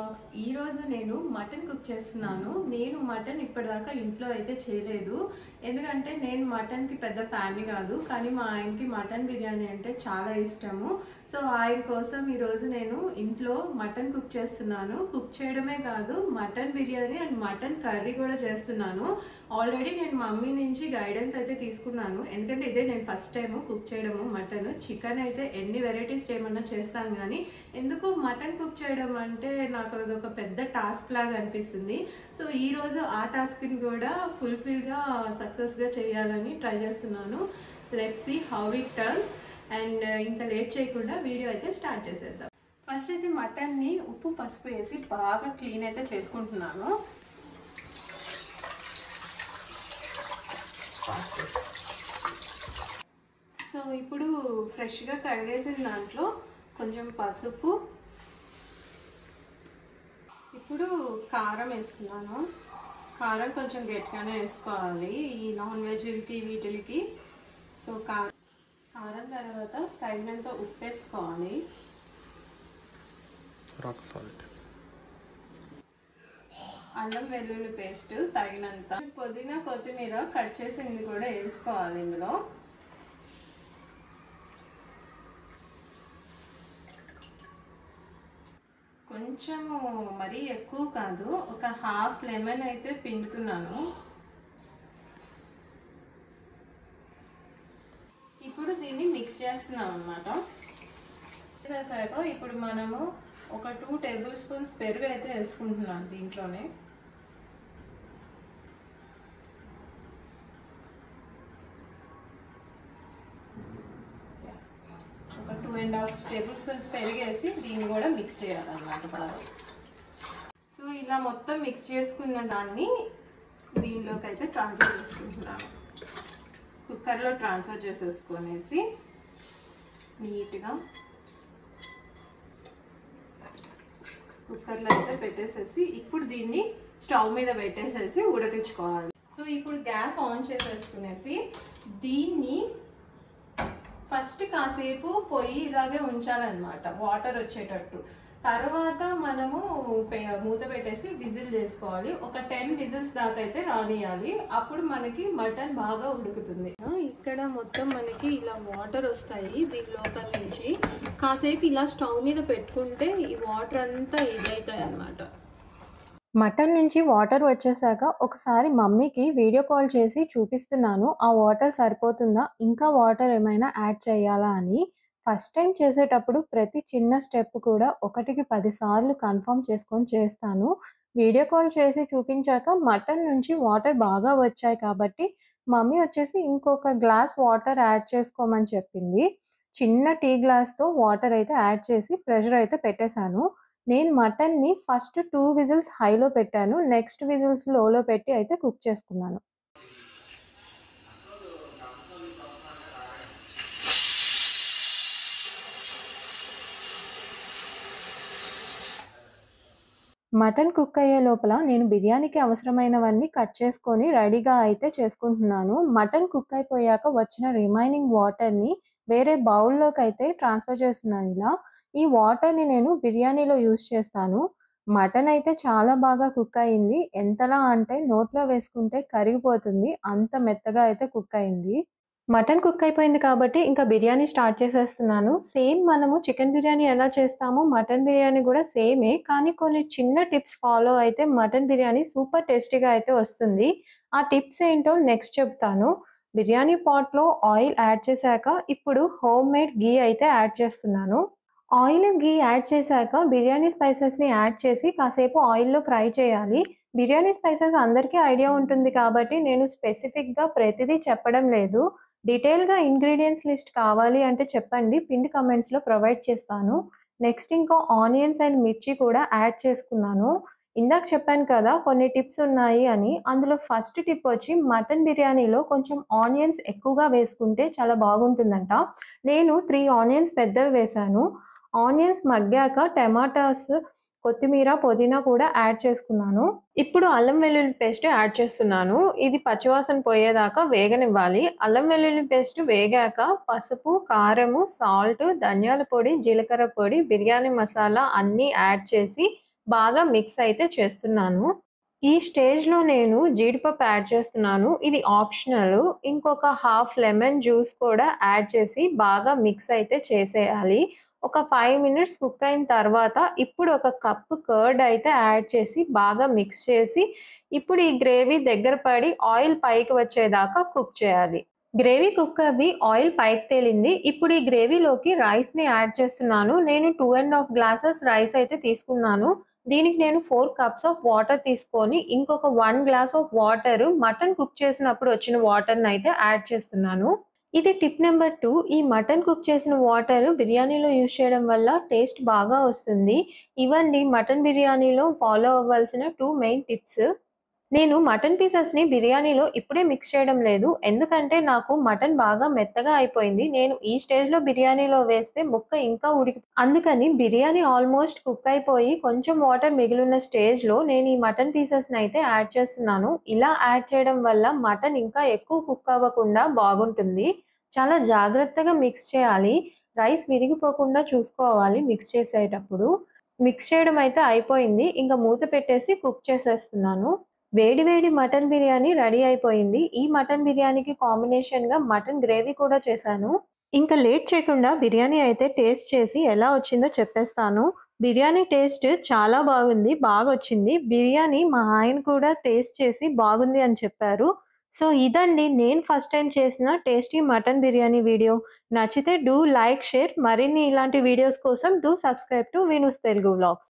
Vlogs ఈ రోజు నేను మటన్ కుక్ చేస్తున్నాను. నేను మటన్ ఇప్పటిదాకా ఇంట్లో అయితే చేయలేదు. ఎందుకంటే నేను మటన్ కి పెద్ద ఫ్యాన్ కాదు, కానీ మా ఆయనకి మటన్ బిర్యానీ అంటే చాలా ఇష్టము. సో ఆయన కోసం ఈ రోజు నేను ఇంట్లో మటన్ కుక్ చేస్తున్నాను. కుక్ చేయడమే కాదు, mutton biryani and mutton curry కూడా చేస్తున్నాను. ఆల్రెడీ నేను మమ్మీ నుంచి గైడెన్స్ అయితే తీసుకున్నాను, ఎందుకంటే ఇదే నేను ఫస్ట్ టైం కుక్ చేయడము. మటన్ చికెన్ అయితే ఎన్ని వెరైటీస్ చేయమన్నా చేస్తాను, కానీ ఎందుకు మటన్ కుక్ చేయడం అంటే నాకు అదొక పెద్ద టాస్క్ లాగా అనిపిస్తుంది. సో ఈరోజు ఆ టాస్క్ని కూడా ఫుల్ఫిల్గా సక్సెస్గా చేయాలని ట్రై చేస్తున్నాను. Let's see how it turns. And ఇంకా లేట్ చేయకుండా వీడియో అయితే స్టార్ట్ చేసేద్దాం. ఫస్ట్ అయితే మటన్ని ఉప్పు పసుపు వేసి బాగా క్లీన్ అయితే చేసుకుంటున్నాను. సో ఇప్పుడు ఫ్రెష్గా కడిగేసిన దాంట్లో కొంచెం పసుపు, ఇప్పుడు కారం వేస్తున్నాను. కారం కొంచెం గట్టిగానే వేసుకోవాలి ఈ నాన్ వెజ్కి వీటికి. సో కారం తర్వాత తగినంత ఉప్పు వేసుకోవాలి. రాక్ సాల్ట్, అల్లం వెల్లుల్లి పేస్ట్ తగినంత, పుదీనా కొత్తిమీర కట్ చేసింది కూడా వేసుకోవాలి ఇందులో. కొంచెము మరీ ఎక్కువ కాదు, ఒక హాఫ్ లెమన్ అయితే పిండుతున్నాను. ఇప్పుడు దీన్ని మిక్స్ చేస్తున్నాం అన్నమాట. చేసాక ఇప్పుడు మనము ఒక 2 టేబుల్ స్పూన్స్ పెరుగు అయితే వేసుకుంటున్నాను దీంట్లోనే. ఒక 2.5 టేబుల్ స్పూన్స్ పెరిగేసి దీన్ని కూడా మిక్స్ చేయాలన్నమాట బాగా. సో ఇలా మొత్తం మిక్స్ చేసుకున్న దాన్ని దీనిలోకి అయితే ట్రాన్స్ఫర్ చేసుకుంటున్నాను. కుక్కర్లో ట్రాన్స్ఫర్ చేసేసుకొనేసి నీట్గా కుక్కర్లో అయితే పెట్టేసేసి ఇప్పుడు దీన్ని స్టవ్ మీద పెట్టేసేసి ఉడికించుకోవాలి. సో ఇప్పుడు గ్యాస్ ఆన్ చేసేసుకునేసి దీన్ని ఫస్ట్ కాసేపు పొయ్యి ఇలాగే ఉంచాలన్నమాట, వాటర్ వచ్చేటట్టు. తర్వాత మనము మూత పెట్టేసి విజిల్ చేసుకోవాలి. ఒక 10 విజిల్స్ దాకా అయితే రానియాలి, అప్పుడు మనకి మటన్ బాగా ఉడుకుతుంది. ఇక్కడ మొత్తం మనకి ఇలా వాటర్ వస్తాయి దీని లోపల నుంచి. కాసేపు ఇలా స్టవ్ మీద పెట్టుకుంటే ఈ వాటర్ అంతా ఇదవుతాయి అన్నమాట. మటన్ నుంచి వాటర్ వచ్చేసాక ఒకసారి మమ్మీకి వీడియో కాల్ చేసి చూపిస్తున్నాను, ఆ వాటర్ సరిపోతుందా, ఇంకా వాటర్ ఏమైనా యాడ్ చేయాలా అని. ఫస్ట్ టైం చేసేటప్పుడు ప్రతి చిన్న స్టెప్ కూడా 1కి 10 సార్లు కన్ఫర్మ్ చేసుకొని చేస్తాను. వీడియో కాల్ చేసి చూపించాక మటన్ నుంచి వాటర్ బాగా వచ్చాయి కాబట్టి మమ్మీ వచ్చేసి ఇంకొక గ్లాస్ వాటర్ యాడ్ చేసుకోమని చెప్పింది. చిన్న టీ గ్లాస్తో వాటర్ అయితే యాడ్ చేసి ప్రెషర్ అయితే పెట్టేశాను. నేను మటన్ని ఫస్ట్ 2 విజిల్స్ హైలో పెట్టాను, నెక్స్ట్ విజిల్స్ లోలో పెట్టి అయితే కుక్ చేసుకున్నాను. మటన్ కుక్ అయ్యే లోపల నేను బిర్యానీకి అవసరమైనవన్నీ కట్ చేసుకొని రెడీగా అయితే చేసుకుంటున్నాను. మటన్ కుక్ అయిపోయాక వచ్చిన రిమైనింగ్ వాటర్ని వేరే బౌల్లోకి అయితే ట్రాన్స్ఫర్ చేస్తున్నాను. ఇలా ఈ వాటర్ని నేను బిర్యానీలో యూజ్ చేస్తాను. మటన్ అయితే చాలా బాగా కుక్ అయింది, ఎంతలా అంటే నోట్లో వేసుకుంటే కరిగిపోతుంది, అంత మెత్తగా అయితే కుక్ అయింది. మటన్ కుక్ అయిపోయింది కాబట్టి ఇంకా బిర్యానీ స్టార్ట్ చేసేస్తున్నాను. సేమ్ మనము చికెన్ బిర్యానీ ఎలా చేస్తామో మటన్ బిర్యానీ కూడా సేమే, కానీ కొన్ని చిన్న టిప్స్ ఫాలో అయితే మటన్ బిర్యానీ సూపర్ టేస్టీగా అయితే వస్తుంది. ఆ టిప్స్ ఏంటో నెక్స్ట్ చెప్తాను. బిర్యానీ పాట్లో ఆయిల్ యాడ్ చేశాక ఇప్పుడు హోమ్ మేడ్ గీ అయితే యాడ్ చేస్తున్నాను. ఆయిల్ గీ యాడ్ చేశాక బిర్యానీ స్పైసెస్ని యాడ్ చేసి కాసేపు ఆయిల్లో ఫ్రై చేయాలి. బిర్యానీ స్పైసెస్ అందరికీ ఐడియా ఉంటుంది కాబట్టి నేను స్పెసిఫిక్గా ప్రతిదీ చెప్పడం లేదు. డీటెయిల్గా ఇంగ్రీడియంట్స్ లిస్ట్ కావాలి అంటే చెప్పండి, పిన్ కమెంట్స్లో ప్రొవైడ్ చేస్తాను. నెక్స్ట్ ఇంకా ఆనియన్స్ అండ్ మిర్చి కూడా యాడ్ చేసుకున్నాను. ఇందాక చెప్పాను కదా కొన్ని టిప్స్ ఉన్నాయి అని, అందులో ఫస్ట్ టిప్ వచ్చి మటన్ బిర్యానీలో కొంచెం ఆనియన్స్ ఎక్కువగా వేసుకుంటే చాలా బాగుంటుందంట. నేను 3 ఆనియన్స్ పెద్దవి వేశాను. ఆనియన్స్ మగ్గాక టమాటాస్, కొత్తిమీర, పుదీనా కూడా యాడ్ చేసుకున్నాను. ఇప్పుడు అల్లం వెల్లుల్లి పేస్ట్ యాడ్ చేస్తున్నాను. ఇది పచ్చివాసన పోయేదాకా వేగనివ్వాలి. అల్లం వెల్లుల్లి పేస్ట్ వేగాక పసుపు, కారము, సాల్ట్, ధనియాల పొడి, జీలకర్ర పొడి, బిర్యానీ మసాలా అన్నీ యాడ్ చేసి బాగా మిక్స్ అయితే చేస్తున్నాను. ఈ స్టేజ్‌లో నేను జీడిపప్పు యాడ్ చేస్తున్నాను. ఇది ఆప్షనల్. ఇంకొక హాఫ్ లెమన్ జ్యూస్ కూడా యాడ్ చేసి బాగా మిక్స్ అయితే చేసేయాలి. ఒక 5 మినిట్స్ కుక్ అయిన తర్వాత ఇప్పుడు ఒక కప్ కర్డ్ అయితే యాడ్ చేసి బాగా మిక్స్ చేసి, ఇప్పుడు ఈ గ్రేవీ దగ్గర పడి ఆయిల్ పైకి వచ్చేదాకా కుక్ చేయాలి. గ్రేవీ కుక్ అవ్వి ఆయిల్ పైకి తేలింది. ఇప్పుడు ఈ గ్రేవీలోకి రైస్‌ని యాడ్ చేస్తున్నాను. నేను 2 ½ గ్లాసెస్ రైస్ అయితే తీసుకున్నాను. దీనికి నేను 4 కప్స్ ఆఫ్ వాటర్ తీసుకొని, ఇంకొక 1 glass of water mutton cook చేసినప్పుడు వచ్చిన వాటర్‌నయితే యాడ్ చేస్తున్నాను. ఇది టిప్ నంబర్ 2. ఈ మటన్ కుక్ చేసిన వాటరు బిర్యానీలో యూజ్ చేయడం వల్ల టేస్ట్ బాగా వస్తుంది. ఇవండి మటన్ బిర్యానీలో ఫాలో అవ్వాల్సిన 2 మెయిన్ టిప్స్. నేను మటన్ పీసెస్‌ని బిర్యానీలో ఇప్పుడే మిక్స్ చేయడం లేదు. ఎందుకంటే నాకు మటన్ బాగా మెత్తగా అయిపోయింది. నేను ఈ స్టేజ్‌లో బిర్యానీలో వేస్తే ముక్క ఇంకా అందుకని బిర్యానీ ఆల్మోస్ట్ కుక్ అయిపోయి కొంచెం వాటర్ మిగిలున్న స్టేజ్‌లో నేను ఈ మటన్ పీసెస్‌నయితే యాడ్ చేస్తున్నాను. ఇలా యాడ్ చేయడం వల్ల మటన్ ఇంకా ఎక్కువ కుక్ అవ్వకుండా బాగుంటుంది. చాలా జాగ్రత్తగా మిక్స్ చేయాలి. రైస్ విరిగిపోకుండా చూసుకోవాలి మిక్స్ చేసేటప్పుడు. మిక్స్ చేయడం అయితే అయిపోయింది. ఇంక మూత పెట్టేసి కుక్ చేసేస్తున్నాను. వేడి వేడి మటన్ బిర్యానీ రెడీ అయిపోయింది. ఈ మటన్ బిర్యానీకి కాంబినేషన్‌గా మటన్ గ్రేవీ కూడా చేశాను. ఇంకా లేట్ చేయకుండా బిర్యానీ అయితే టేస్ట్ చేసి ఎలా వచ్చిందో చెప్పేస్తాను. బిర్యానీ టేస్ట్ చాలా బాగుంది. బాగొచ్చింది. బిర్యానీ మా ఆయన కూడా టేస్ట్ చేసి బాగుంది అని చెప్పారు. సో, ఇదండి నేను ఫస్ట్ టైమ్ చేసిన టేస్టీ మటన్ బిర్యానీ వీడియో. నచ్చితే డూ లైక్, షేర్. మరిన్ని ఇలాంటి వీడియోస్ కోసం do subscribe to వినూస్ Telugu vlogs.